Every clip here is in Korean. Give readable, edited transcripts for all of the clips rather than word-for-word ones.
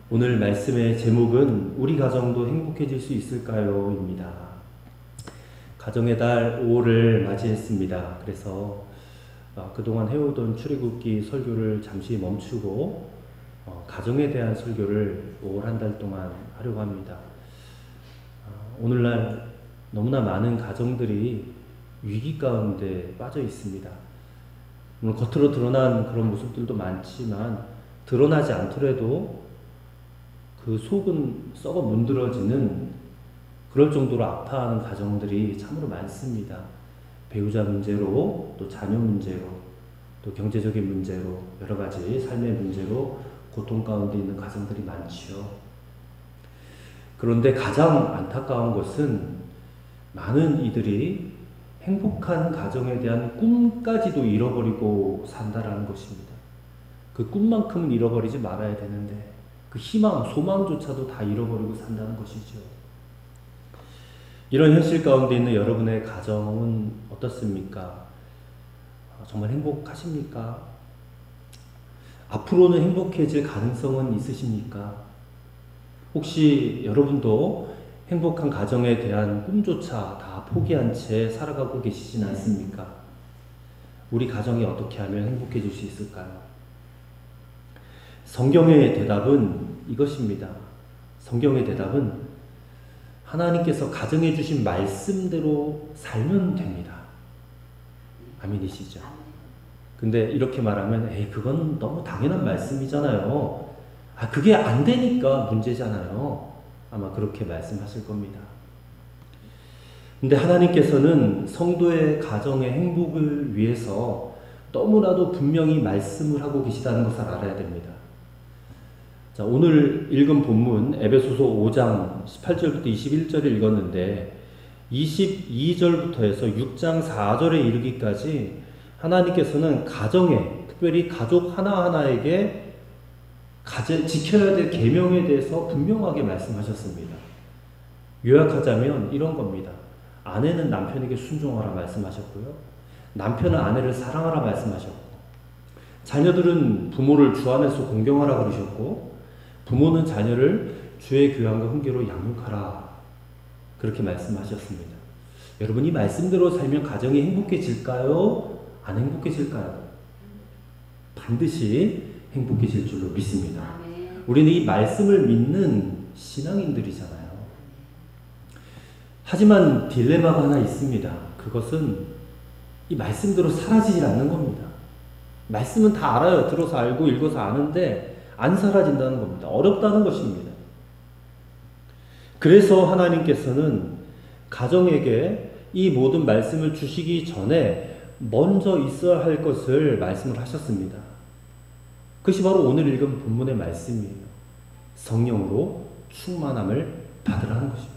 오늘 말씀의 제목은 우리 가정도 행복해질 수 있을까요? 입니다. 가정의 달 5를 맞이했습니다. 그래서 그동안 해오던 출애굽기 설교를 잠시 멈추고 가정에 대한 설교를 5월 한 달 동안 하려고 합니다. 오늘날 너무나 많은 가정들이 위기 가운데 빠져 있습니다. 물론 겉으로 드러난 그런 모습들도 많지만 드러나지 않더라도 그 속은 썩어 문드러지는 그럴 정도로 아파하는 가정들이 참으로 많습니다. 배우자 문제로, 또 자녀 문제로, 또 경제적인 문제로, 여러 가지 삶의 문제로 고통 가운데 있는 가정들이 많지요. 그런데 가장 안타까운 것은 많은 이들이 행복한 가정에 대한 꿈까지도 잃어버리고 산다라는 것입니다. 그 꿈만큼은 잃어버리지 말아야 되는데 그 희망, 소망조차도 다 잃어버리고 산다는 것이죠. 이런 현실 가운데 있는 여러분의 가정은 어떻습니까? 정말 행복하십니까? 앞으로는 행복해질 가능성은 있으십니까? 혹시 여러분도 행복한 가정에 대한 꿈조차 다 포기한 채 살아가고 계시진 않습니까? 우리 가정이 어떻게 하면 행복해질 수 있을까요? 성경의 대답은 이것입니다. 성경의 대답은 하나님께서 가정해 주신 말씀대로 살면 됩니다. 아멘이시죠? 근데 이렇게 말하면 그건 너무 당연한 말씀이잖아요. 그게 안 되니까 문제잖아요. 아마 그렇게 말씀하실 겁니다. 근데 하나님께서는 성도의 가정의 행복을 위해서 너무나도 분명히 말씀을 하고 계시다는 것을 알아야 됩니다. 자, 오늘 읽은 본문 에베소서 5장 18절부터 21절을 읽었는데 22절부터 해서 6장 4절에 이르기까지 하나님께서는 가정에, 특별히 가족 하나하나에게 지켜야 될 계명에 대해서 분명하게 말씀하셨습니다. 요약하자면 이런 겁니다. 아내는 남편에게 순종하라 말씀하셨고요. 남편은 아내를 사랑하라 말씀하셨고, 자녀들은 부모를 주 안에서 공경하라 그러셨고, 부모는 자녀를 주의 교양과 훈계로 양육하라 그렇게 말씀하셨습니다. 여러분, 이 말씀대로 살면 가정이 행복해질까요? 안 행복해질까요? 반드시 행복해질 줄로 믿습니다. 우리는 이 말씀을 믿는 신앙인들이잖아요. 하지만 딜레마가 하나 있습니다. 그것은 이 말씀대로 사라지질 않는 겁니다. 말씀은 다 알아요. 들어서 알고 읽어서 아는데 안 사라진다는 겁니다. 어렵다는 것입니다. 그래서 하나님께서는 가정에게 이 모든 말씀을 주시기 전에 먼저 있어야 할 것을 말씀을 하셨습니다. 그것이 바로 오늘 읽은 본문의 말씀이에요. 성령으로 충만함을 받으라는 것입니다.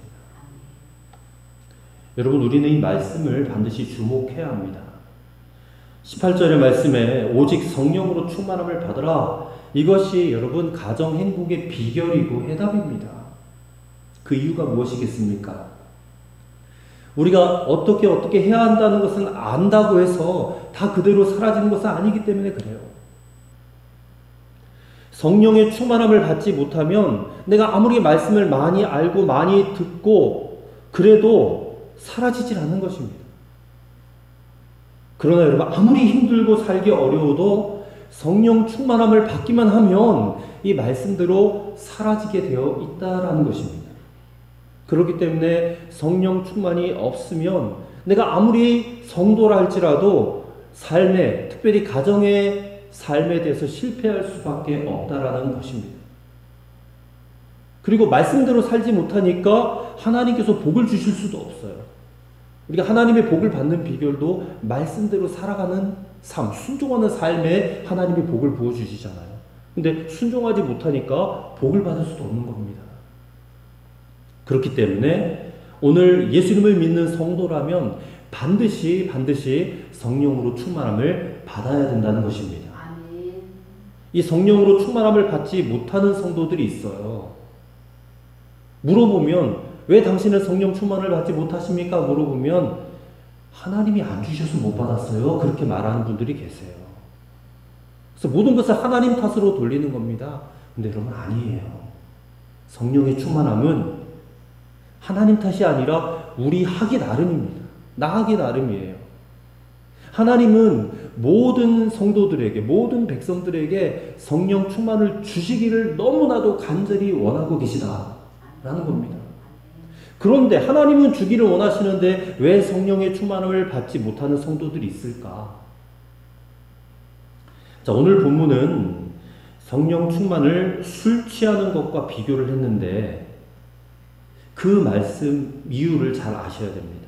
여러분, 우리는 이 말씀을 반드시 주목해야 합니다. 18절의 말씀에 오직 성령으로 충만함을 받으라. 이것이 여러분 가정 행복의 비결이고 해답입니다. 그 이유가 무엇이겠습니까? 우리가 어떻게 해야 한다는 것은 안다고 해서 다 그대로 사라지는 것은 아니기 때문에 그래요. 성령의 충만함을 받지 못하면 내가 아무리 말씀을 많이 알고 많이 듣고 그래도 사라지질 않는 것입니다. 그러나 여러분, 아무리 힘들고 살기 어려워도 성령 충만함을 받기만 하면 이 말씀대로 사라지게 되어 있다라는 것입니다. 그렇기 때문에 성령 충만이 없으면 내가 아무리 성도라 할지라도 삶에, 특별히 가정의 삶에 대해서 실패할 수밖에 없다라는 것입니다. 그리고 말씀대로 살지 못하니까 하나님께서 복을 주실 수도 없어요. 우리가 하나님의 복을 받는 비결도 말씀대로 살아가는 삶, 순종하는 삶에 하나님의 복을 부어주시잖아요. 근데 순종하지 못하니까 복을 받을 수도 없는 겁니다. 그렇기 때문에 오늘 예수님을 믿는 성도라면 반드시 성령으로 충만함을 받아야 된다는 것입니다. 이 성령으로 충만함을 받지 못하는 성도들이 있어요. 물어보면 왜 당신은 성령 충만을 받지 못하십니까? 물어보면 하나님이 안 주셔서 못 받았어요. 그렇게 말하는 분들이 계세요. 그래서 모든 것을 하나님 탓으로 돌리는 겁니다. 근데 여러분, 아니에요. 성령의 충만함은 하나님 탓이 아니라 우리 하기 나름입니다. 나 하기 나름이에요. 하나님은 모든 성도들에게, 모든 백성들에게 성령 충만을 주시기를 너무나도 간절히 원하고 계시다라는 겁니다. 그런데 하나님은 주기를 원하시는데 왜 성령의 충만을 받지 못하는 성도들이 있을까? 자, 오늘 본문은 성령 충만을 술 취하는 것과 비교를 했는데 그 말씀 이유를 잘 아셔야 됩니다.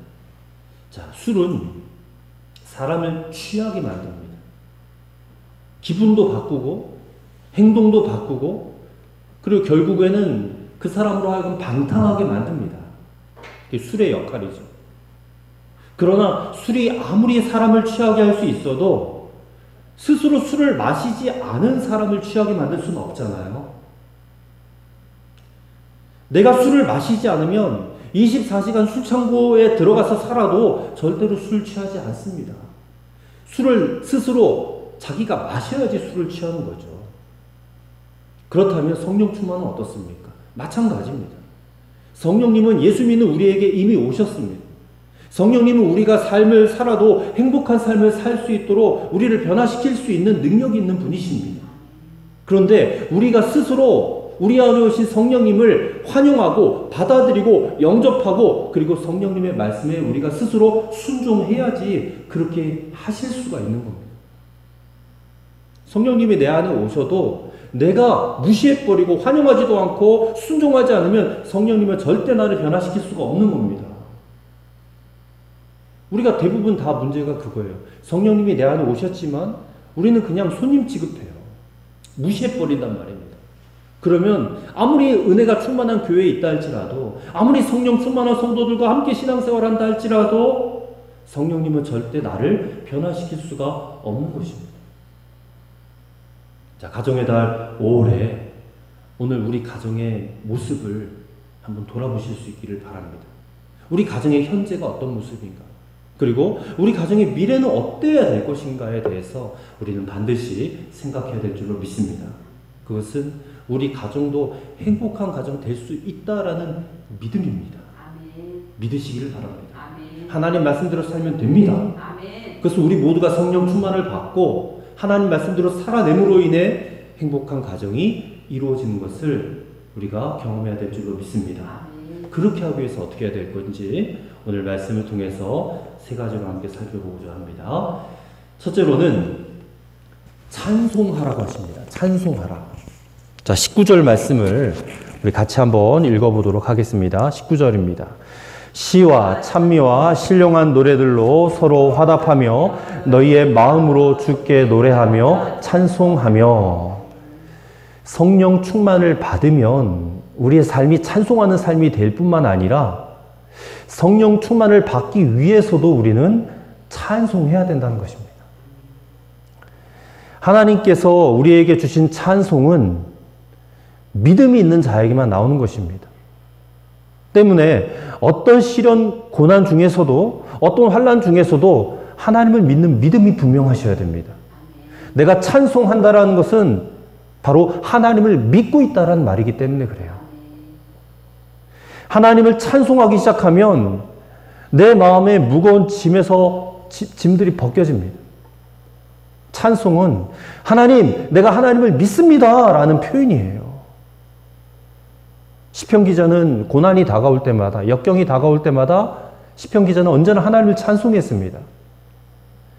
자, 술은 사람을 취하게 만듭니다. 기분도 바꾸고 행동도 바꾸고 그리고 결국에는 그 사람으로 하여금 방탕하게 만듭니다. 그게 술의 역할이죠. 그러나 술이 아무리 사람을 취하게 할 수 있어도 스스로 술을 마시지 않은 사람을 취하게 만들 수는 없잖아요. 내가 술을 마시지 않으면 24시간 술창고에 들어가서 살아도 절대로 술 취하지 않습니다. 술을 스스로 자기가 마셔야지 술을 취하는 거죠. 그렇다면 성령 충만은 어떻습니까? 마찬가지입니다. 성령님은 예수 믿는 우리에게 이미 오셨습니다. 성령님은 우리가 삶을 살아도 행복한 삶을 살 수 있도록 우리를 변화시킬 수 있는 능력이 있는 분이십니다. 그런데 우리가 스스로 우리 안에 오신 성령님을 환영하고 받아들이고 영접하고 그리고 성령님의 말씀에 우리가 스스로 순종해야지 그렇게 하실 수가 있는 겁니다. 성령님이 내 안에 오셔도 내가 무시해버리고 환영하지도 않고 순종하지 않으면 성령님은 절대 나를 변화시킬 수가 없는 겁니다. 우리가 대부분 다 문제가 그거예요. 성령님이 내 안에 오셨지만 우리는 그냥 손님 취급해요. 무시해버린단 말입니다. 그러면 아무리 은혜가 충만한 교회에 있다 할지라도 아무리 성령 충만한 성도들과 함께 신앙생활을 한다 할지라도 성령님은 절대 나를 변화시킬 수가 없는 것입니다. 자, 가정의 달 5월에 오늘 우리 가정의 모습을 한번 돌아보실 수 있기를 바랍니다. 우리 가정의 현재가 어떤 모습인가? 그리고 우리 가정의 미래는 어때야 될 것인가에 대해서 우리는 반드시 생각해야 될 줄로 믿습니다. 그것은 우리 가정도 행복한 가정 될 수 있다라는 믿음입니다. 아멘. 믿으시기를 바랍니다. 아멘. 하나님 말씀대로 살면 됩니다. 아멘. 그래서 우리 모두가 성령 충만을 받고 하나님 말씀대로 살아냄으로 인해 행복한 가정이 이루어지는 것을 우리가 경험해야 될 줄로 믿습니다. 아멘. 그렇게 하기 위해서 어떻게 해야 될 건지 오늘 말씀을 통해서 세 가지로 함께 살펴보고자 합니다. 첫째로는 찬송하라고 하십니다. 찬송하라. 자, 19절 말씀을 우리 같이 한번 읽어보도록 하겠습니다. 19절입니다. 시와 찬미와 신령한 노래들로 서로 화답하며 너희의 마음으로 주께 노래하며 찬송하며. 성령 충만을 받으면 우리의 삶이 찬송하는 삶이 될 뿐만 아니라 성령 충만을 받기 위해서도 우리는 찬송해야 된다는 것입니다. 하나님께서 우리에게 주신 찬송은 믿음이 있는 자에게만 나오는 것입니다. 때문에 어떤 시련, 고난 중에서도 어떤 환난 중에서도 하나님을 믿는 믿음이 분명하셔야 됩니다. 내가 찬송한다라는 것은 바로 하나님을 믿고 있다라는 말이기 때문에 그래요. 하나님을 찬송하기 시작하면 내 마음의 무거운 짐들이 벗겨집니다. 찬송은 하나님, 내가 하나님을 믿습니다 라는 표현이에요. 시편 기자는 고난이 다가올 때마다, 역경이 다가올 때마다 시편 기자는 언제나 하나님을 찬송했습니다.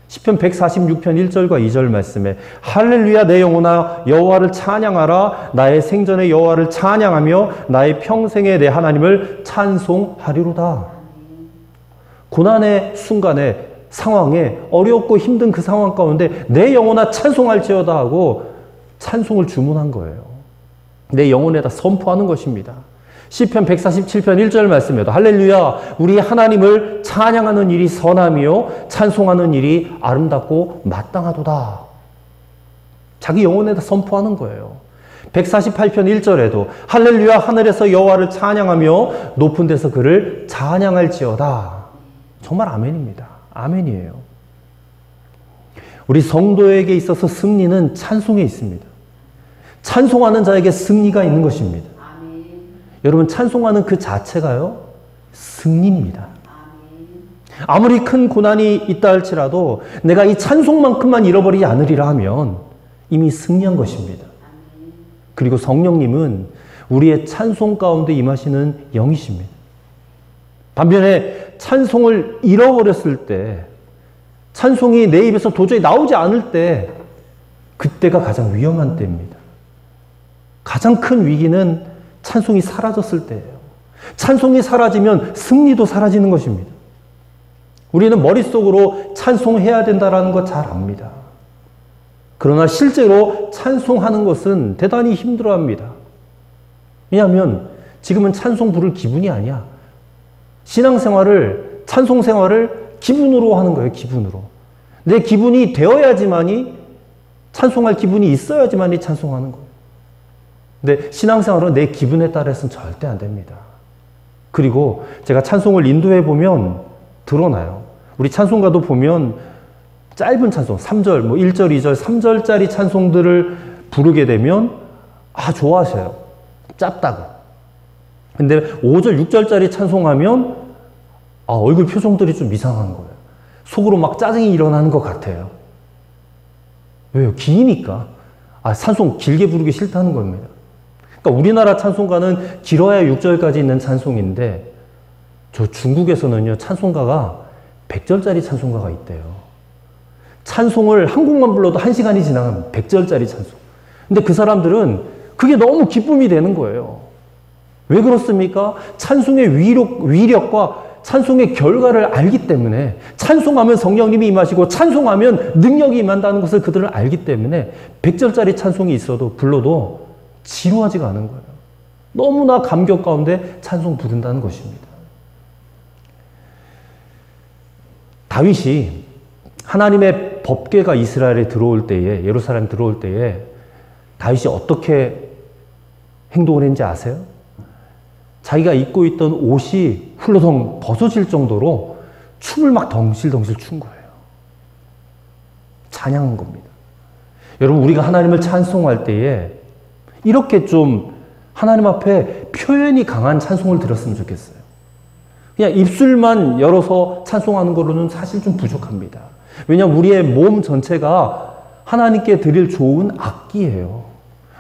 시편 146편 1절과 2절 말씀에 할렐루야 내 영혼아 여호와를 찬양하라 나의 생전의 여호와를 찬양하며 나의 평생에 내 하나님을 찬송하리로다. 고난의 순간에 상황에 어렵고 힘든 그 상황 가운데 내 영혼아 찬송할지어다 하고 찬송을 주문한 거예요. 내 영혼에다 선포하는 것입니다. 시편 147편 1절 말씀에도 할렐루야 우리 하나님을 찬양하는 일이 선하며 찬송하는 일이 아름답고 마땅하도다. 자기 영혼에다 선포하는 거예요. 148편 1절에도 할렐루야 하늘에서 여호와를 찬양하며 높은 데서 그를 찬양할지어다. 정말 아멘입니다. 아멘이에요. 우리 성도에게 있어서 승리는 찬송에 있습니다. 찬송하는 자에게 승리가 있는 것입니다. 여러분, 찬송하는 그 자체가요, 승리입니다. 아무리 큰 고난이 있다 할지라도 내가 이 찬송만큼만 잃어버리지 않으리라 하면 이미 승리한 것입니다. 그리고 성령님은 우리의 찬송 가운데 임하시는 영이십니다. 반면에 찬송을 잃어버렸을 때, 찬송이 내 입에서 도저히 나오지 않을 때, 그때가 가장 위험한 때입니다. 가장 큰 위기는 찬송이 사라졌을 때예요. 찬송이 사라지면 승리도 사라지는 것입니다. 우리는 머릿속으로 찬송해야 된다는 거 잘 압니다. 그러나 실제로 찬송하는 것은 대단히 힘들어합니다. 왜냐하면 지금은 찬송 부를 기분이 아니야. 신앙생활을, 찬송생활을 기분으로 하는 거예요. 기분으로. 내 기분이 되어야지만이, 찬송할 기분이 있어야지만이 찬송하는 거예요. 근데 신앙생활은 내 기분에 따라서는 절대 안 됩니다. 그리고 제가 찬송을 인도해 보면 드러나요. 우리 찬송가도 보면 짧은 찬송, 3절, 1절, 2절, 3절짜리 찬송들을 부르게 되면 좋아하셔요. 짧다고. 근데 5절, 6절짜리 찬송하면 얼굴 표정들이 좀 이상한 거예요. 속으로 막 짜증이 일어나는 것 같아요. 왜요? 기니까. 찬송 길게 부르기 싫다는 겁니다. 그러니까 우리나라 찬송가는 길어야 6절까지 있는 찬송인데, 저 중국에서는요, 찬송가가 100절짜리 찬송가가 있대요. 찬송을 한 곡만 불러도 1시간이 지나면 100절짜리 찬송. 근데 그 사람들은 그게 너무 기쁨이 되는 거예요. 왜 그렇습니까? 찬송의 위력과 찬송의 결과를 알기 때문에, 찬송하면 성령님이 임하시고 찬송하면 능력이 임한다는 것을 그들은 알기 때문에 100절짜리 찬송이 있어도 불러도 지루하지가 않은 거예요. 너무나 감격 가운데 찬송 부른다는 것입니다. 다윗이 하나님의 법궤가 이스라엘에 들어올 때에, 예루살렘 들어올 때에 다윗이 어떻게 행동을 했는지 아세요? 자기가 입고 있던 옷이 훌러덩 벗어질 정도로 춤을 막 덩실덩실 춘 거예요. 찬양한 겁니다. 여러분, 우리가 하나님을 찬송할 때에 이렇게 좀 하나님 앞에 표현이 강한 찬송을 들었으면 좋겠어요. 그냥 입술만 열어서 찬송하는 거로는 사실 좀 부족합니다. 왜냐하면 우리의 몸 전체가 하나님께 드릴 좋은 악기예요.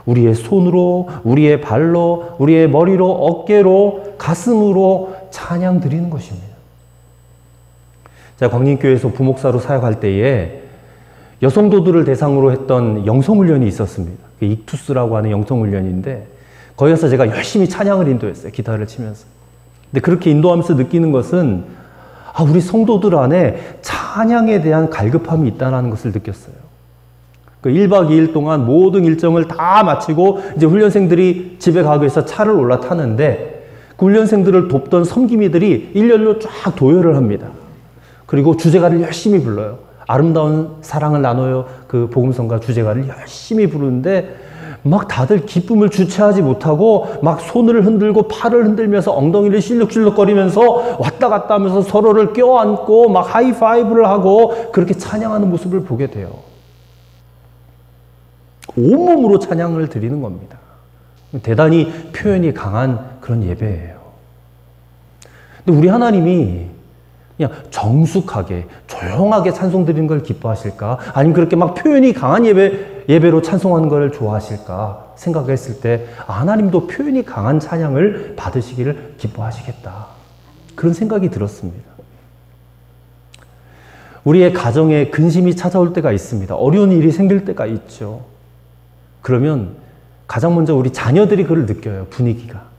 우리의 손으로, 우리의 발로, 우리의 머리로, 어깨로, 가슴으로 찬양 드리는 것입니다. 제가 광림교회에서 부목사로 사역할 때에 여성도들을 대상으로 했던 영성훈련이 있었습니다. 익투스라고 하는 영성훈련인데, 거기 가서 제가 열심히 찬양을 인도했어요. 기타를 치면서. 근데 그렇게 인도하면서 느끼는 것은 우리 성도들 안에 찬양에 대한 갈급함이 있다는 것을 느꼈어요. 그 1박 2일 동안 모든 일정을 다 마치고 이제 훈련생들이 집에 가기 위해서 차를 올라타는데, 그 훈련생들을 돕던 섬기미들이 일렬로 쫙 도열을 합니다. 그리고 주제가를 열심히 불러요. 아름다운 사랑을 나눠요. 그 복음성가 주제가를 열심히 부르는데 막 다들 기쁨을 주체하지 못하고 막 손을 흔들고 팔을 흔들면서 엉덩이를 실룩실룩거리면서 왔다 갔다 하면서 서로를 껴안고 막 하이파이브를 하고 그렇게 찬양하는 모습을 보게 돼요. 온몸으로 찬양을 드리는 겁니다. 대단히 표현이 강한 그런 예배예요. 근데 우리 하나님이 그냥 정숙하게 조용하게 찬송 드리는 걸 기뻐하실까? 아니면 그렇게 막 표현이 강한 예배로 찬송하는 걸 좋아하실까? 생각했을 때 하나님도 표현이 강한 찬양을 받으시기를 기뻐하시겠다. 그런 생각이 들었습니다. 우리의 가정에 근심이 찾아올 때가 있습니다. 어려운 일이 생길 때가 있죠. 그러면 가장 먼저 우리 자녀들이 그걸 느껴요. 분위기가.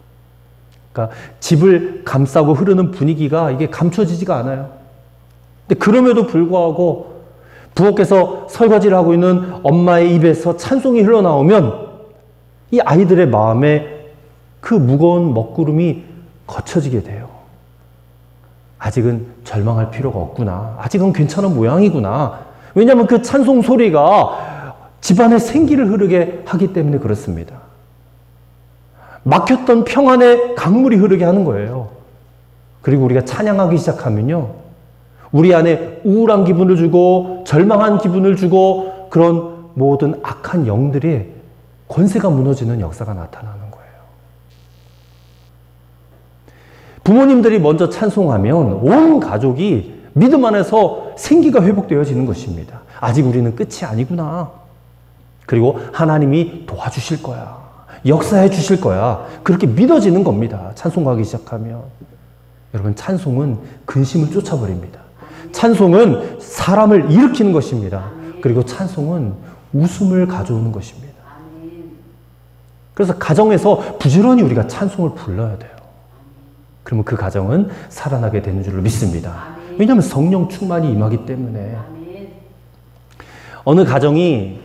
그러니까 집을 감싸고 흐르는 분위기가 이게 감춰지지가 않아요. 근데 그럼에도 불구하고 부엌에서 설거지를 하고 있는 엄마의 입에서 찬송이 흘러나오면 이 아이들의 마음에 그 무거운 먹구름이 거쳐지게 돼요. 아직은 절망할 필요가 없구나. 아직은 괜찮은 모양이구나. 왜냐하면 그 찬송 소리가 집안에 생기를 흐르게 하기 때문에 그렇습니다. 막혔던 평안의 강물이 흐르게 하는 거예요. 그리고 우리가 찬양하기 시작하면요, 우리 안에 우울한 기분을 주고 절망한 기분을 주고 그런 모든 악한 영들의 권세가 무너지는 역사가 나타나는 거예요. 부모님들이 먼저 찬송하면 온 가족이 믿음 안에서 생기가 회복되어지는 것입니다. 아직 우리는 끝이 아니구나. 그리고 하나님이 도와주실 거야. 역사해 주실 거야. 그렇게 믿어지는 겁니다. 찬송하기 시작하면. 여러분, 찬송은 근심을 쫓아버립니다. 찬송은 사람을 일으키는 것입니다. 그리고 찬송은 웃음을 가져오는 것입니다. 그래서 가정에서 부지런히 우리가 찬송을 불러야 돼요. 그러면 그 가정은 살아나게 되는 줄로 믿습니다. 왜냐하면 성령 충만이 임하기 때문에. 어느 가정이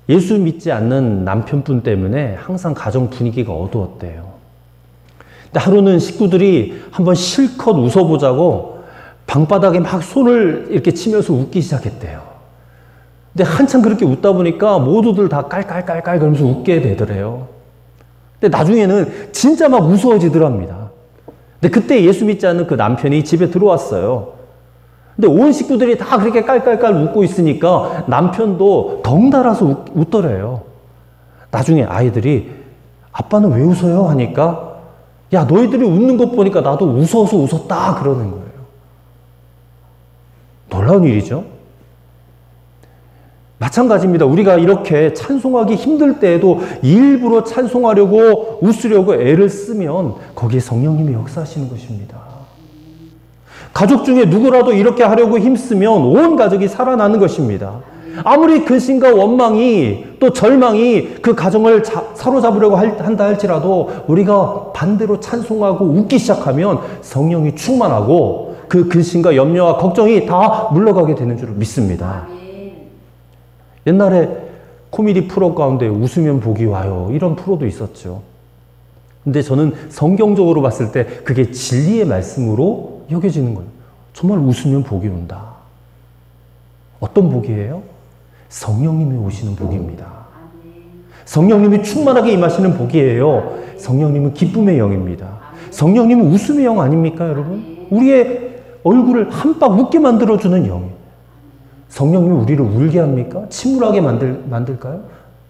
예수 믿지 않는 남편분 때문에 항상 가정 분위기가 어두웠대요. 근데 하루는 식구들이 한번 실컷 웃어보자고 방바닥에 막 손을 이렇게 치면서 웃기 시작했대요. 근데 한참 그렇게 웃다 보니까 모두들 다 깔깔깔깔 그러면서 웃게 되더래요. 근데 나중에는 진짜 막 무서워지더랍니다. 근데 그때 예수 믿지 않는 그 남편이 집에 들어왔어요. 근데 온 식구들이 다 그렇게 깔깔깔 웃고 있으니까 남편도 덩달아서 웃더래요. 나중에 아이들이 아빠는 왜 웃어요? 하니까 야, 너희들이 웃는 것 보니까 나도 웃어서 웃었다 그러는 거예요. 놀라운 일이죠. 마찬가지입니다. 우리가 이렇게 찬송하기 힘들 때에도 일부러 찬송하려고 웃으려고 애를 쓰면 거기에 성령님이 역사하시는 것입니다. 가족 중에 누구라도 이렇게 하려고 힘쓰면 온 가족이 살아나는 것입니다. 아무리 근심과 원망이 또 절망이 그 가정을 사로잡으려고 한다 할지라도 우리가 반대로 찬송하고 웃기 시작하면 성령이 충만하고 그 근심과 염려와 걱정이 다 물러가게 되는 줄 믿습니다. 옛날에 코미디 프로 가운데 웃으면 복이 와요. 이런 프로도 있었죠. 근데 저는 성경적으로 봤을 때 그게 진리의 말씀으로 여겨지는 거예요. 정말 웃으면 복이 온다. 어떤 복이에요? 성령님이 오시는 복입니다. 성령님이 충만하게 임하시는 복이에요. 성령님은 기쁨의 영입니다. 성령님은 웃음의 영 아닙니까, 여러분? 우리의 얼굴을 한 박 웃게 만들어주는 영이에요. 성령님이 우리를 울게 합니까? 침울하게 만들까요?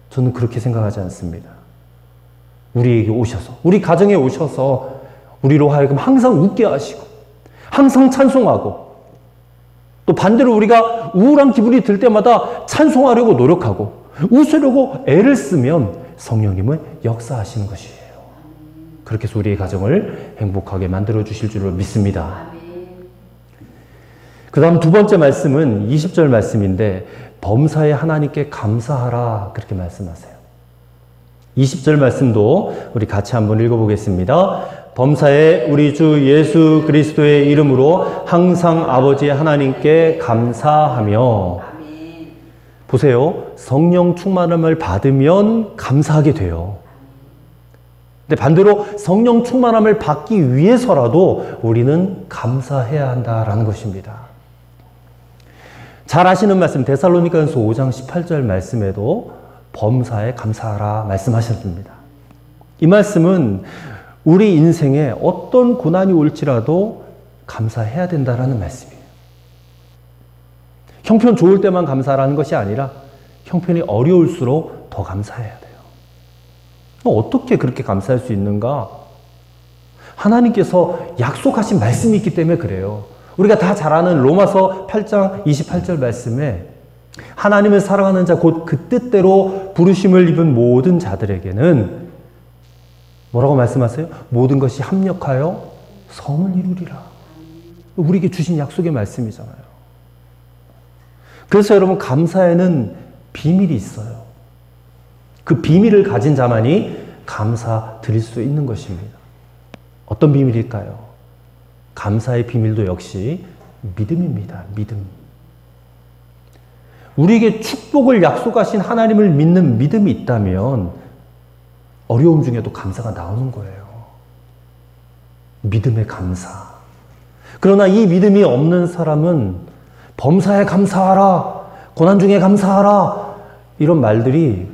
저는 그렇게 생각하지 않습니다. 우리에게 오셔서, 우리 가정에 오셔서 우리로 하여금 항상 웃게 하시고 항상 찬송하고 또 반대로 우리가 우울한 기분이 들 때마다 찬송하려고 노력하고 웃으려고 애를 쓰면 성령님은 역사하시는 것이에요. 그렇게 해서 우리의 가정을 행복하게 만들어 주실 줄로 믿습니다. 그 다음 두 번째 말씀은 20절 말씀인데 범사에 하나님께 감사하라 그렇게 말씀하세요. 20절 말씀도 우리 같이 한번 읽어보겠습니다. 범사에 우리 주 예수 그리스도의 이름으로 항상 아버지 하나님께 감사하며. 보세요. 성령 충만함을 받으면 감사하게 돼요. 근데 반대로 성령 충만함을 받기 위해서라도 우리는 감사해야 한다라는 것입니다. 잘 아시는 말씀 데살로니가전서 5장 18절 말씀에도 범사에 감사하라 말씀하셨습니다. 이 말씀은 우리 인생에 어떤 고난이 올지라도 감사해야 된다라는 말씀이에요. 형편 좋을 때만 감사하라는 것이 아니라 형편이 어려울수록 더 감사해야 돼요. 어떻게 그렇게 감사할 수 있는가? 하나님께서 약속하신 말씀이 있기 때문에 그래요. 우리가 다 잘 아는 로마서 8장 28절 말씀에 하나님을 사랑하는 자 곧 그 뜻대로 부르심을 입은 모든 자들에게는 뭐라고 말씀하세요? 모든 것이 합력하여 선을 이루리라. 우리에게 주신 약속의 말씀이잖아요. 그래서 여러분 감사에는 비밀이 있어요. 그 비밀을 가진 자만이 감사 드릴 수 있는 것입니다. 어떤 비밀일까요? 감사의 비밀도 역시 믿음입니다. 믿음. 우리에게 축복을 약속하신 하나님을 믿는 믿음이 있다면 어려움 중에도 감사가 나오는 거예요. 믿음의 감사. 그러나 이 믿음이 없는 사람은 범사에 감사하라, 고난 중에 감사하라 이런 말들이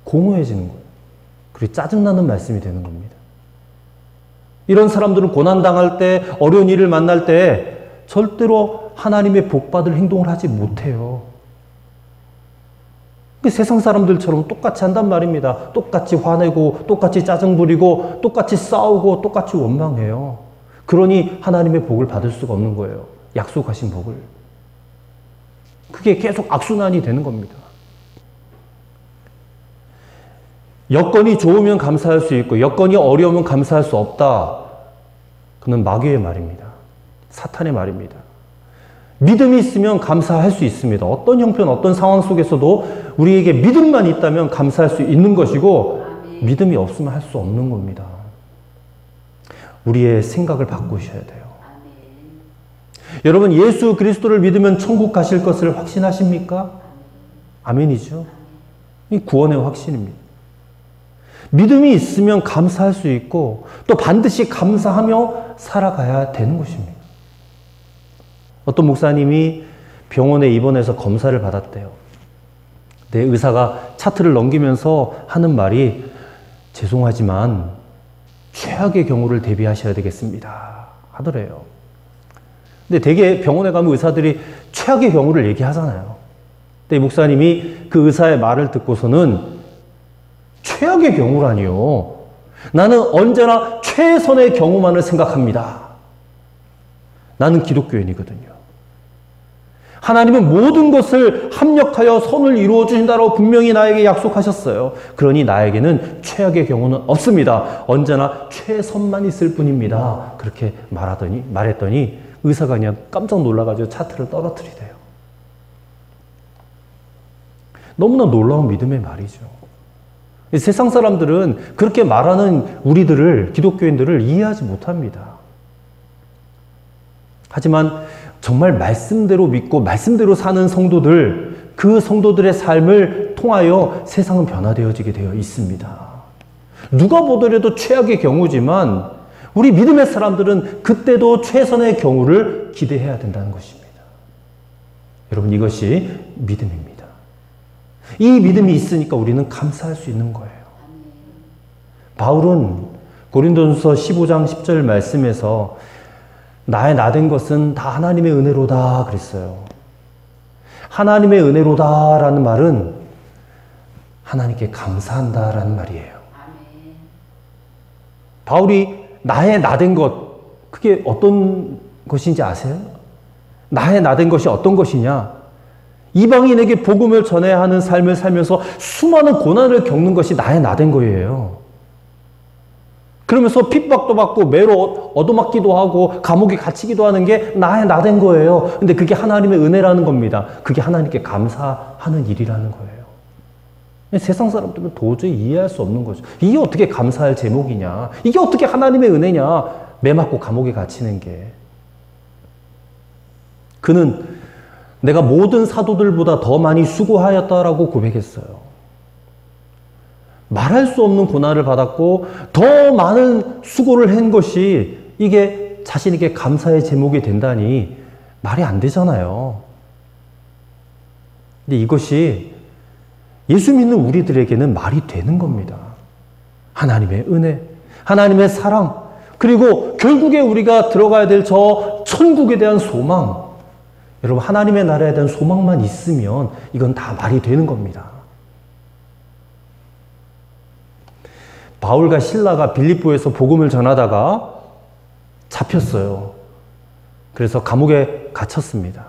공허해지는 거예요. 그리고 짜증나는 말씀이 되는 겁니다. 이런 사람들은 고난당할 때, 어려운 일을 만날 때 절대로 하나님의 복받을 행동을 하지 못해요. 그 세상 사람들처럼 똑같이 한단 말입니다. 똑같이 화내고, 똑같이 짜증 부리고, 똑같이 싸우고, 똑같이 원망해요. 그러니 하나님의 복을 받을 수가 없는 거예요. 약속하신 복을. 그게 계속 악순환이 되는 겁니다. 여건이 좋으면 감사할 수 있고, 여건이 어려우면 감사할 수 없다. 그는 마귀의 말입니다. 사탄의 말입니다. 믿음이 있으면 감사할 수 있습니다. 어떤 형편, 어떤 상황 속에서도 우리에게 믿음만 있다면 감사할 수 있는 것이고, 믿음이 없으면 할 수 없는 겁니다. 우리의 생각을 바꾸셔야 돼요. 여러분, 예수 그리스도를 믿으면 천국 가실 것을 확신하십니까? 아멘이죠. 이 구원의 확신입니다. 믿음이 있으면 감사할 수 있고, 또 반드시 감사하며 살아가야 되는 것입니다. 어떤 목사님이 병원에 입원해서 검사를 받았대요. 내 의사가 차트를 넘기면서 하는 말이, 죄송하지만 최악의 경우를 대비하셔야 되겠습니다 하더래요. 근데 되게 병원에 가면 의사들이 최악의 경우를 얘기하잖아요. 근데 이 목사님이 그 의사의 말을 듣고서는, 최악의 경우라니요. 나는 언제나 최선의 경우만을 생각합니다. 나는 기독교인이거든요. 하나님은 모든 것을 합력하여 선을 이루어 주신다라고 분명히 나에게 약속하셨어요. 그러니 나에게는 최악의 경우는 없습니다. 언제나 최선만 있을 뿐입니다. 그렇게 말했더니 의사가 그냥 깜짝 놀라가지고 차트를 떨어뜨리대요. 너무나 놀라운 믿음의 말이죠. 세상 사람들은 그렇게 말하는 우리들을, 기독교인들을 이해하지 못합니다. 하지만 정말 말씀대로 믿고 말씀대로 사는 성도들, 그 성도들의 삶을 통하여 세상은 변화되어지게 되어 있습니다. 누가 보더라도 최악의 경우지만 우리 믿음의 사람들은 그때도 최선의 경우를 기대해야 된다는 것입니다. 여러분, 이것이 믿음입니다. 이 믿음이 있으니까 우리는 감사할 수 있는 거예요. 바울은 고린도전서 15장 10절 말씀에서 나의 나된 것은 다 하나님의 은혜로다 그랬어요. 하나님의 은혜로다라는 말은 하나님께 감사한다라는 말이에요. 바울이 나의 나된 것, 그게 어떤 것인지 아세요? 나의 나된 것이 어떤 것이냐? 이방인에게 복음을 전해야 하는 삶을 살면서 수많은 고난을 겪는 것이 나의 나된 거예요. 그러면서 핍박도 받고 매로 얻어맞기도 하고 감옥에 갇히기도 하는 게 나의 나된 거예요. 근데 그게 하나님의 은혜라는 겁니다. 그게 하나님께 감사하는 일이라는 거예요. 세상 사람들은 도저히 이해할 수 없는 거죠. 이게 어떻게 감사할 제목이냐? 이게 어떻게 하나님의 은혜냐? 매 맞고 감옥에 갇히는 게. 그는 내가 모든 사도들보다 더 많이 수고하였다라고 고백했어요. 말할 수 없는 고난을 받았고 더 많은 수고를 한 것이 이게 자신에게 감사의 제목이 된다니 말이 안 되잖아요. 근데 이것이 예수 믿는 우리들에게는 말이 되는 겁니다. 하나님의 은혜, 하나님의 사랑, 그리고 결국에 우리가 들어가야 될 저 천국에 대한 소망. 여러분, 하나님의 나라에 대한 소망만 있으면 이건 다 말이 되는 겁니다. 바울과 실라가 빌립보에서 복음을 전하다가 잡혔어요. 그래서 감옥에 갇혔습니다.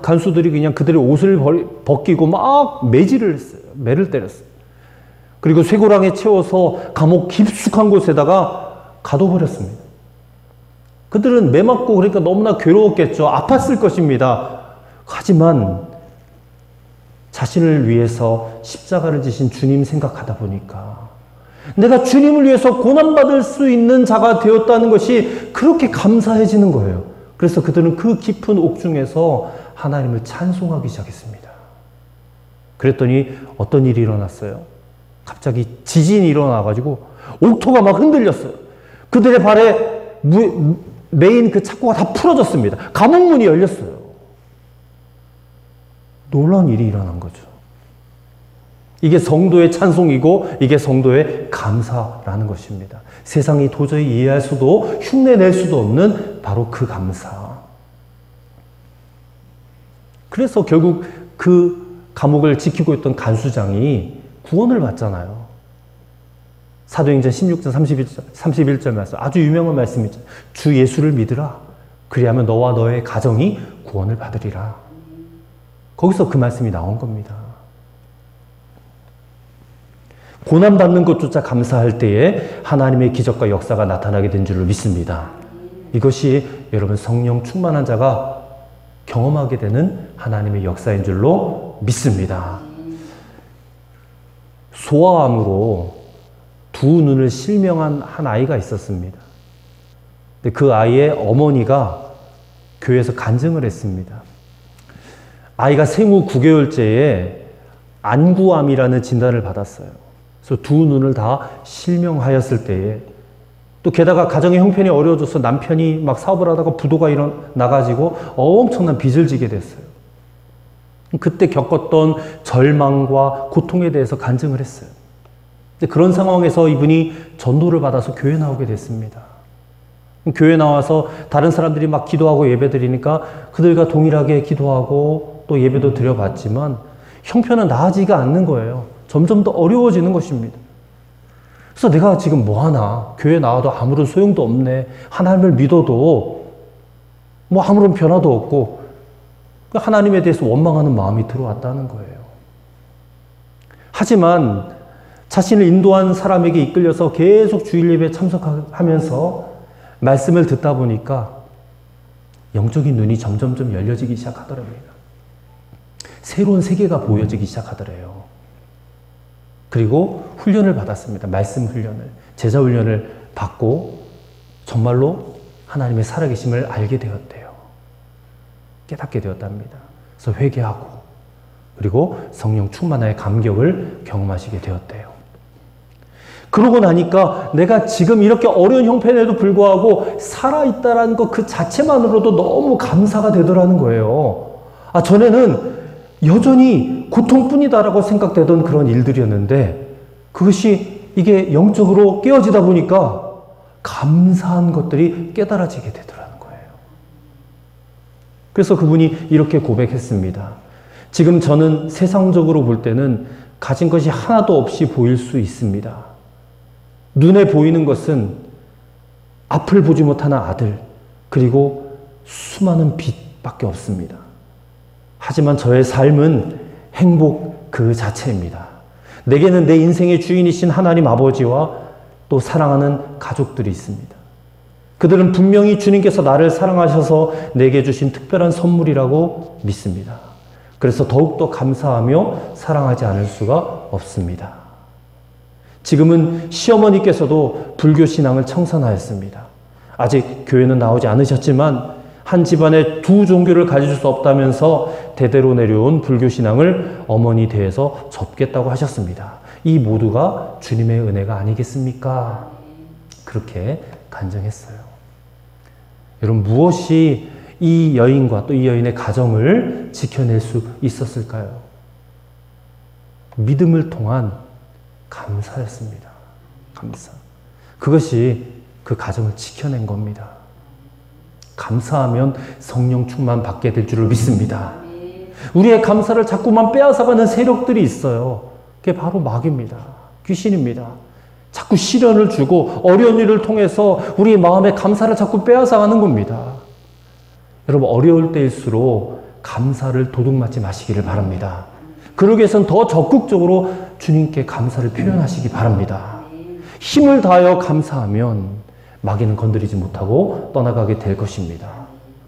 간수들이 그냥 그들의 옷을 벗기고 막 매질을 했어요. 매를 때렸어요. 그리고 쇠고랑에 채워서 감옥 깊숙한 곳에다가 가둬버렸습니다. 그들은 매 맞고 그러니까 너무나 괴로웠겠죠. 아팠을 것입니다. 하지만 자신을 위해서 십자가를 지신 주님 생각하다 보니까 내가 주님을 위해서 고난받을 수 있는 자가 되었다는 것이 그렇게 감사해지는 거예요. 그래서 그들은 그 깊은 옥중에서 하나님을 찬송하기 시작했습니다. 그랬더니 어떤 일이 일어났어요? 갑자기 지진이 일어나가지고 옥토가 막 흔들렸어요. 그들의 발에 메인 그 착고가 다 풀어졌습니다. 감옥문이 열렸어요. 놀라운 일이 일어난 거죠. 이게 성도의 찬송이고 이게 성도의 감사라는 것입니다. 세상이 도저히 이해할 수도 흉내낼 수도 없는 바로 그 감사. 그래서 결국 그 감옥을 지키고 있던 간수장이 구원을 받잖아요. 사도행전 16장 31절 말씀, 아주 유명한 말씀이죠. 주 예수를 믿으라. 그리하면 너와 너의 가정이 구원을 받으리라. 거기서 그 말씀이 나온 겁니다. 고난받는 것조차 감사할 때에 하나님의 기적과 역사가 나타나게 된 줄을 믿습니다. 이것이 여러분 성령 충만한 자가 경험하게 되는 하나님의 역사인 줄로 믿습니다. 소아암으로 두 눈을 실명한 한 아이가 있었습니다. 근데 그 아이의 어머니가 교회에서 간증을 했습니다. 아이가 생후 9개월째에 안구암이라는 진단을 받았어요. 그래서 두 눈을 다 실명하였을 때에 또 게다가 가정의 형편이 어려워져서 남편이 막 사업을 하다가 부도가 나가지고 엄청난 빚을 지게 됐어요. 그때 겪었던 절망과 고통에 대해서 간증을 했어요. 근데 그런 상황에서 이분이 전도를 받아서 교회 나오게 됐습니다. 교회 나와서 다른 사람들이 막 기도하고 예배드리니까 그들과 동일하게 기도하고 또 예배도 드려봤지만 형편은 나아지가 않는 거예요. 점점 더 어려워지는 것입니다. 그래서 내가 지금 뭐하나, 교회 나와도 아무런 소용도 없네, 하나님을 믿어도 뭐 아무런 변화도 없고 하나님에 대해서 원망하는 마음이 들어왔다는 거예요. 하지만 자신을 인도한 사람에게 이끌려서 계속 주일 예배에 참석하면서 말씀을 듣다 보니까 영적인 눈이 점점점 열려지기 시작하더랍니다. 새로운 세계가 보여지기 시작하더래요. 그리고 훈련을 받았습니다. 말씀 훈련을, 제자 훈련을 받고 정말로 하나님의 살아계심을 알게 되었대요. 깨닫게 되었답니다. 그래서 회개하고 그리고 성령 충만의 감격을 경험하시게 되었대요. 그러고 나니까 내가 지금 이렇게 어려운 형편에도 불구하고 살아있다라는 것 그 자체만으로도 너무 감사가 되더라는 거예요. 전에는 여전히 고통뿐이다라고 생각되던 그런 일들이었는데 그것이 이게 영적으로 깨어지다 보니까 감사한 것들이 깨달아지게 되더라는 거예요. 그래서 그분이 이렇게 고백했습니다. 지금 저는 세상적으로 볼 때는 가진 것이 하나도 없이 보일 수 있습니다. 눈에 보이는 것은 앞을 보지 못하는 아들, 그리고 수많은 빚밖에 없습니다. 하지만 저의 삶은 행복 그 자체입니다. 내게는 내 인생의 주인이신 하나님 아버지와 또 사랑하는 가족들이 있습니다. 그들은 분명히 주님께서 나를 사랑하셔서 내게 주신 특별한 선물이라고 믿습니다. 그래서 더욱더 감사하며 사랑하지 않을 수가 없습니다. 지금은 시어머니께서도 불교 신앙을 청산하였습니다. 아직 교회는 나오지 않으셨지만 한 집안에 두 종교를 가질 수 없다면서 대대로 내려온 불교 신앙을 어머니 대에서 접겠다고 하셨습니다. 이 모두가 주님의 은혜가 아니겠습니까? 그렇게 간증했어요. 여러분, 무엇이 이 여인과 또 이 여인의 가정을 지켜낼 수 있었을까요? 믿음을 통한 감사였습니다. 감사. 그것이 그 가정을 지켜낸 겁니다. 감사하면 성령 충만 받게 될 줄을 믿습니다. 우리의 감사를 자꾸만 빼앗아가는 세력들이 있어요. 그게 바로 마귀입니다. 귀신입니다. 자꾸 시련을 주고 어려운 일을 통해서 우리 마음의 감사를 자꾸 빼앗아가는 겁니다. 여러분, 어려울 때일수록 감사를 도둑맞지 마시기를 바랍니다. 그러기 위해서는 더 적극적으로 주님께 감사를 표현하시기 바랍니다. 힘을 다하여 감사하면 마귀는 건드리지 못하고 떠나가게 될 것입니다.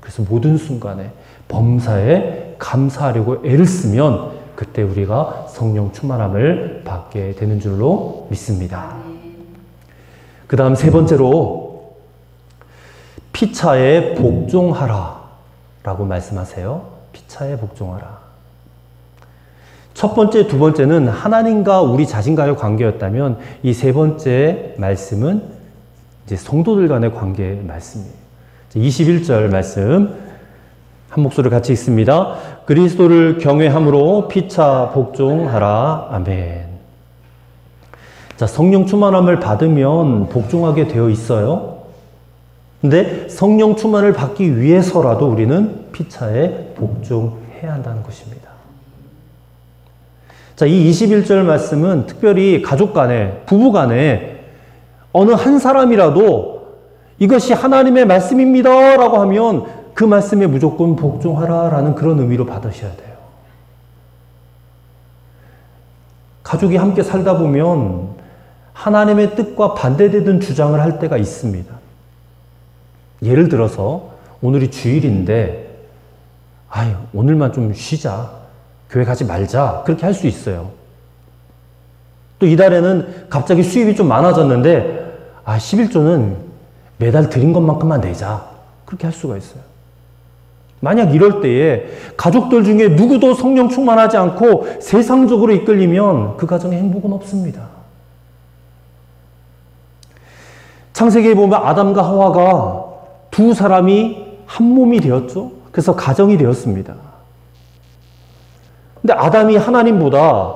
그래서 모든 순간에 범사에 감사하려고 애를 쓰면 그때 우리가 성령 충만함을 받게 되는 줄로 믿습니다. 그 다음 세 번째로 피차에 복종하라 라고 말씀하세요. 피차에 복종하라. 첫 번째, 두 번째는 하나님과 우리 자신과의 관계였다면 이 세 번째 말씀은 이제 성도들 간의 관계의 말씀이에요. 21절 말씀 한 목소리로 같이 읽습니다. 그리스도를 경외함으로 피차 복종하라. 아멘. 자, 성령 충만함을 받으면 복종하게 되어 있어요. 근데 성령 충만을 받기 위해서라도 우리는 피차에 복종해야 한다는 것입니다. 자, 이 21절 말씀은 특별히 가족 간에, 부부 간에 어느 한 사람이라도 이것이 하나님의 말씀입니다 라고 하면 그 말씀에 무조건 복종하라 라는 그런 의미로 받으셔야 돼요. 가족이 함께 살다 보면 하나님의 뜻과 반대되는 주장을 할 때가 있습니다. 예를 들어서 오늘이 주일인데 오늘만 좀 쉬자. 교회 가지 말자. 그렇게 할 수 있어요. 또 이달에는 갑자기 수입이 좀 많아졌는데 11조는 매달 드린 것만큼만 내자. 그렇게 할 수가 있어요. 만약 이럴 때에 가족들 중에 누구도 성령 충만하지 않고 세상적으로 이끌리면 그 가정에 행복은 없습니다. 창세기에 보면 아담과 하와가 두 사람이 한 몸이 되었죠. 그래서 가정이 되었습니다. 근데 아담이 하나님보다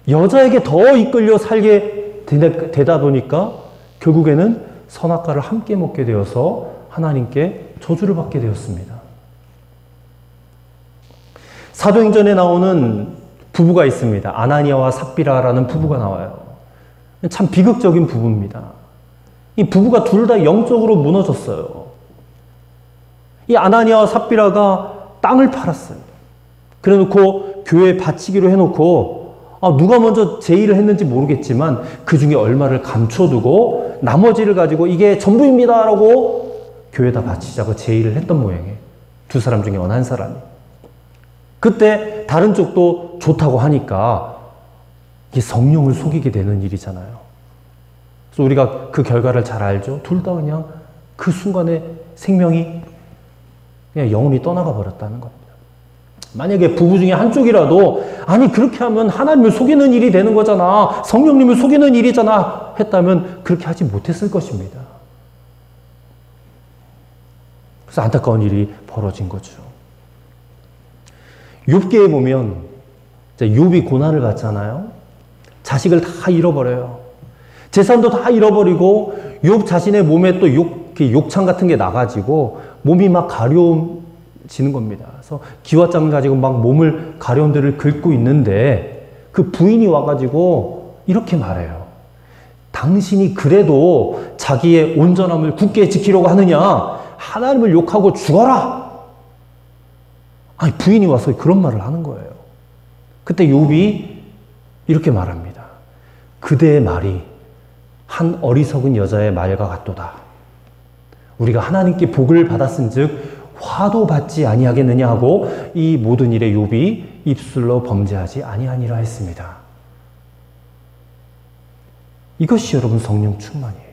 여자에게 더 이끌려 살게 되다 보니까 결국에는 선악과를 함께 먹게 되어서 하나님께 저주를 받게 되었습니다. 사도행전에 나오는 부부가 있습니다. 아나니아와 삽비라라는 부부가 나와요. 참 비극적인 부부입니다. 이 부부가 둘 다 영적으로 무너졌어요. 이 아나니아와 삽비라가 땅을 팔았어요. 그래놓고 교회에 바치기로 해놓고 누가 먼저 제의를 했는지 모르겠지만 그 중에 얼마를 감춰두고 나머지를 가지고 이게 전부입니다 라고 교회에다 바치자고 제의를 했던 모양이에요. 두 사람 중에 어느 한 사람이. 그때 다른 쪽도 좋다고 하니까 이게 성령을 속이게 되는 일이잖아요. 그래서 우리가 그 결과를 잘 알죠. 둘 다 그냥 그 순간에 생명이 그냥 영혼이 떠나가 버렸다는 겁니다. 만약에 부부 중에 한쪽이라도 그렇게 하면 하나님을 속이는 일이 되는 거잖아. 성령님을 속이는 일이잖아. 했다면 그렇게 하지 못했을 것입니다. 그래서 안타까운 일이 벌어진 거죠. 욥기에 보면 욥이 고난을 받잖아요. 자식을 다 잃어버려요. 재산도 다 잃어버리고 욥 자신의 몸에 또 욕창 같은 게 나가지고 몸이 막 가려움지는 겁니다. 그래서 기와장을 가지고 막 몸을 가려운 데를 긁고 있는데 그 부인이 와가지고 이렇게 말해요. 당신이 그래도 자기의 온전함을 굳게 지키려고 하느냐? 하나님을 욕하고 죽어라! 부인이 와서 그런 말을 하는 거예요. 그때 욥이 이렇게 말합니다. 그대의 말이 한 어리석은 여자의 말과 같도다. 우리가 하나님께 복을 받았은즉 화도 받지 아니하겠느냐 하고 이 모든 일에 욥이 입술로 범죄하지 아니하니라 했습니다. 이것이 여러분 성령 충만이에요.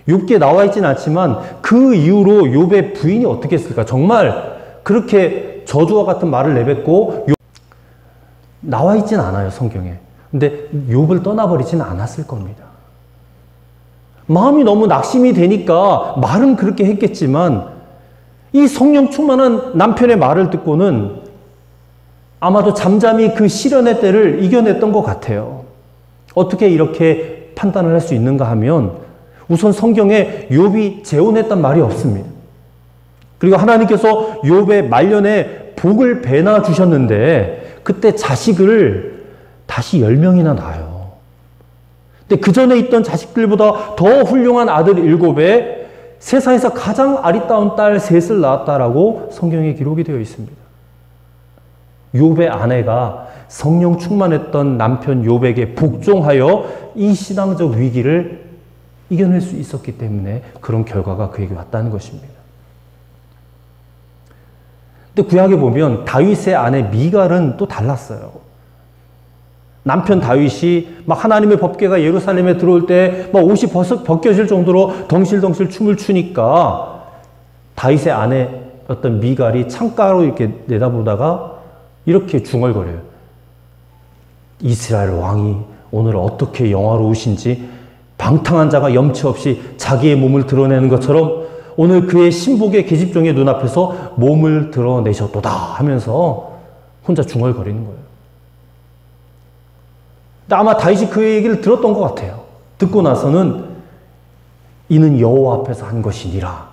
욥기에 나와 있지는 않지만 그 이후로 욥의 부인이 어떻게 했을까? 정말 그렇게 저주와 같은 말을 내뱉고 나와 있지는 않아요, 성경에. 근데 욥을 떠나버리지는 않았을 겁니다. 마음이 너무 낙심이 되니까 말은 그렇게 했겠지만 이 성령 충만한 남편의 말을 듣고는 아마도 잠잠히 그 시련의 때를 이겨냈던 것 같아요. 어떻게 이렇게 판단을 할 수 있는가 하면 우선 성경에 욥이 재혼했단 말이 없습니다. 그리고 하나님께서 욥의 말년에 복을 배나 주셨는데 그때 자식을 다시 10명이나 낳아요. 근데 그 전에 있던 자식들보다 더 훌륭한 아들 7에 세상에서 가장 아리따운 딸 3을 낳았다라고 성경에 기록이 되어 있습니다. 욥의 아내가 성령 충만했던 남편 욥에게 복종하여 이 신앙적 위기를 이겨낼 수 있었기 때문에 그런 결과가 그에게 왔다는 것입니다. 근데 구약에 보면 다윗의 아내 미갈은 또 달랐어요. 남편 다윗이 막 하나님의 법궤가 예루살렘에 들어올 때 막 옷이 벗겨질 정도로 덩실덩실 춤을 추니까 다윗의 아내였던 미갈이 창가로 이렇게 내다보다가 이렇게 중얼거려요. 이스라엘 왕이 오늘 어떻게 영화로우신지 방탕한 자가 염치 없이 자기의 몸을 드러내는 것처럼 오늘 그의 신복의 계집종의 눈앞에서 몸을 드러내셨도다 하면서 혼자 중얼거리는 거예요. 근데 아마 다윗이 그 얘기를 들었던 것 같아요. 듣고 나서는 이는 여호와 앞에서 한 것이니라.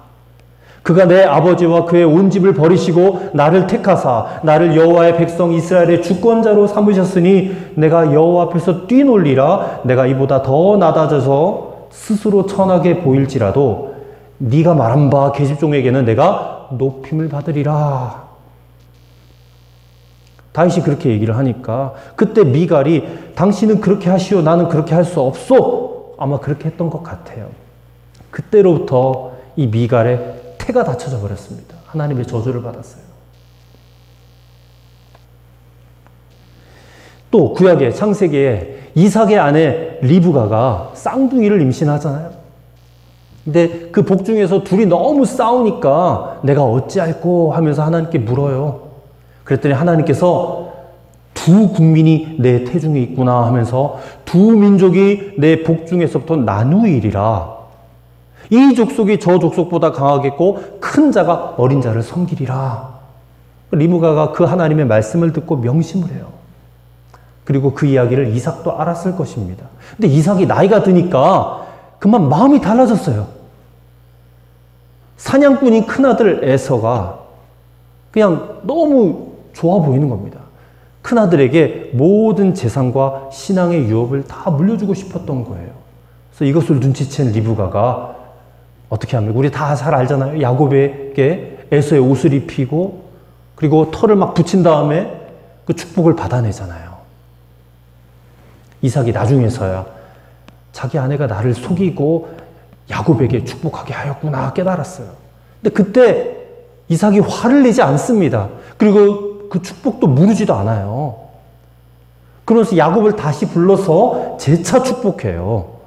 그가 내 아버지와 그의 온 집을 버리시고 나를 택하사 나를 여호와의 백성 이스라엘의 주권자로 삼으셨으니 내가 여호와 앞에서 뛰놀리라. 내가 이보다 더 낮아져서 스스로 천하게 보일지라도 네가 말한 바 계집종에게는 내가 높임을 받으리라. 다윗이 그렇게 얘기를 하니까 그때 미갈이 당신은 그렇게 하시오 나는 그렇게 할 수 없소 아마 그렇게 했던 것 같아요. 그때로부터 이 미갈의 태가 닫혀져 버렸습니다. 하나님의 저주를 받았어요. 또 구약의 창세기에 이삭의 아내 리브가가 쌍둥이를 임신하잖아요. 근데 그 복중에서 둘이 너무 싸우니까 내가 어찌할꼬 하면서 하나님께 물어요. 그랬더니 하나님께서 두 국민이 내 태중에 있구나 하면서 두 민족이 내 복중에서부터 나누이리라. 이 족속이 저 족속보다 강하겠고 큰 자가 어린 자를 섬기리라. 리브가가 그 하나님의 말씀을 듣고 명심을 해요. 그리고 그 이야기를 이삭도 알았을 것입니다. 근데 이삭이 나이가 드니까 그만 마음이 달라졌어요. 사냥꾼인 큰아들 에서가 그냥 너무 좋아 보이는 겁니다. 큰아들에게 모든 재산과 신앙의 유업을 다 물려주고 싶었던 거예요. 그래서 이것을 눈치챈 리브가가 어떻게 합니까? 우리 다 잘 알잖아요. 야곱에게 에서의 옷을 입히고 그리고 털을 막 붙인 다음에 그 축복을 받아내잖아요. 이삭이 나중에서야 자기 아내가 나를 속이고 야곱에게 축복하게 하였구나 깨달았어요. 근데 그때 이삭이 화를 내지 않습니다. 그리고 그 축복도 무르지도 않아요. 그러면서 야곱을 다시 불러서 재차 축복해요.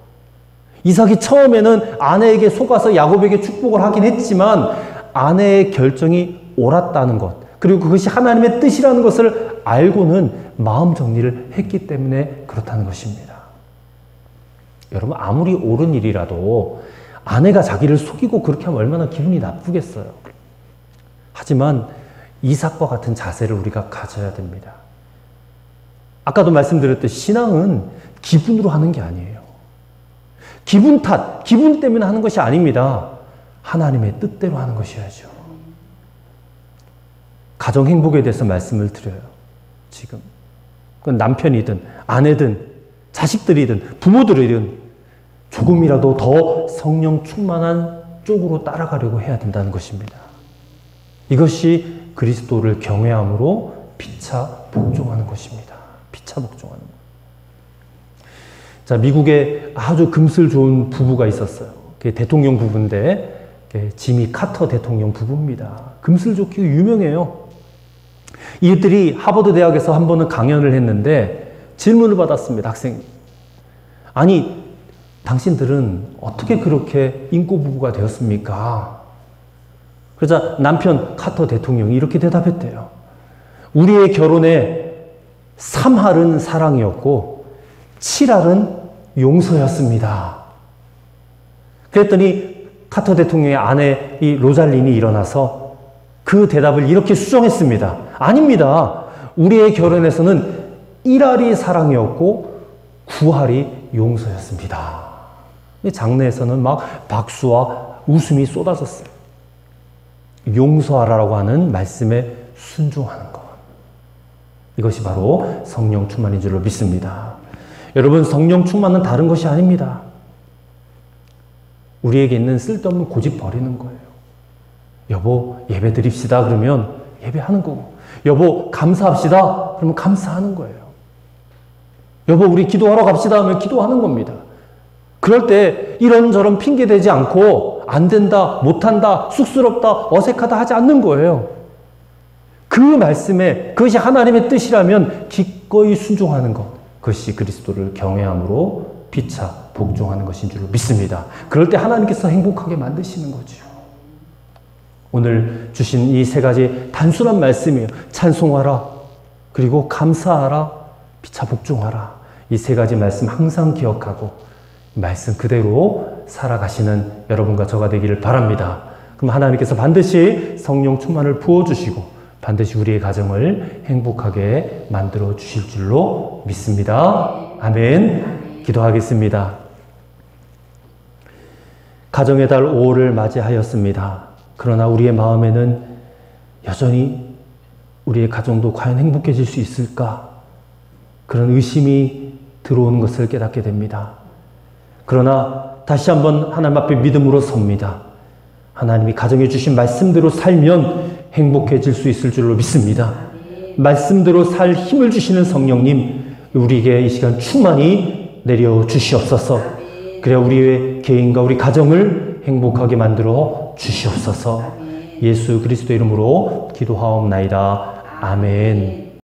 이삭이 처음에는 아내에게 속아서 야곱에게 축복을 하긴 했지만 아내의 결정이 옳았다는 것, 그리고 그것이 하나님의 뜻이라는 것을 알고는 마음 정리를 했기 때문에 그렇다는 것입니다. 여러분, 아무리 옳은 일이라도 아내가 자기를 속이고 그렇게 하면 얼마나 기분이 나쁘겠어요. 하지만 이삭과 같은 자세를 우리가 가져야 됩니다. 아까도 말씀드렸듯이 신앙은 기분으로 하는 게 아니에요. 기분 탓, 기분 때문에 하는 것이 아닙니다. 하나님의 뜻대로 하는 것이야죠. 가정 행복에 대해서 말씀을 드려요. 지금. 그건 남편이든 아내든 자식들이든 부모들이든 조금이라도 더 성령 충만한 쪽으로 따라가려고 해야 된다는 것입니다. 이것이 그리스도를 경외함으로 피차 복종하는 것입니다. 피차 복종하는 것. 자, 미국에 아주 금슬 좋은 부부가 있었어요. 그게 대통령 부부인데 지미 카터 대통령 부부입니다. 금슬 좋게 유명해요. 이들이 하버드 대학에서 한 번은 강연을 했는데 질문을 받았습니다. 학생이. 아니, 당신들은 어떻게 그렇게 인고 부부가 되었습니까? 그러자 남편 카터 대통령이 이렇게 대답했대요. 우리의 결혼에 3할은 사랑이었고 7할은 용서였습니다. 그랬더니 카터 대통령의 아내 이 로잘린이 일어나서 그 대답을 이렇게 수정했습니다. 아닙니다. 우리의 결혼에서는 1할이 사랑이었고 9할이 용서였습니다. 장례에서는 막 박수와 웃음이 쏟아졌어요. 용서하라고 하는 말씀에 순종하는 것. 이것이 바로 성령 충만인 줄로 믿습니다. 여러분, 성령 충만은 다른 것이 아닙니다. 우리에게 있는 쓸데없는 고집 버리는 거예요. 여보, 예배 드립시다. 그러면 예배하는 거고. 여보, 감사합시다. 그러면 감사하는 거예요. 여보, 우리 기도하러 갑시다. 하면 기도하는 겁니다. 그럴 때 이런저런 핑계 대지 않고 안 된다, 못한다, 쑥스럽다, 어색하다 하지 않는 거예요. 그 말씀에 그것이 하나님의 뜻이라면 기꺼이 순종하는 것. 그것이 그리스도를 경외함으로 피차 복종하는 것인 줄로 믿습니다. 그럴 때 하나님께서 행복하게 만드시는 거죠. 오늘 주신 이 세 가지 단순한 말씀이에요. 찬송하라, 그리고 감사하라, 피차 복종하라. 이 세 가지 말씀 항상 기억하고 말씀 그대로 살아가시는 여러분과 저가 되기를 바랍니다. 그럼 하나님께서 반드시 성령 충만을 부어주시고 반드시 우리의 가정을 행복하게 만들어 주실 줄로 믿습니다. 아멘. 기도하겠습니다. 가정의 달 5월을 맞이하였습니다. 그러나 우리의 마음에는 여전히 우리의 가정도 과연 행복해질 수 있을까? 그런 의심이 들어오는 것을 깨닫게 됩니다. 그러나 다시 한번 하나님 앞에 믿음으로 섭니다. 하나님이 가정해 주신 말씀대로 살면 행복해질 수 있을 줄로 믿습니다. 말씀대로 살 힘을 주시는 성령님, 우리에게 이 시간 충만히 내려 주시옵소서. 그래야 우리의 개인과 우리 가정을 행복하게 만들어 주시옵소서. 예수 그리스도 이름으로 기도하옵나이다. 아멘.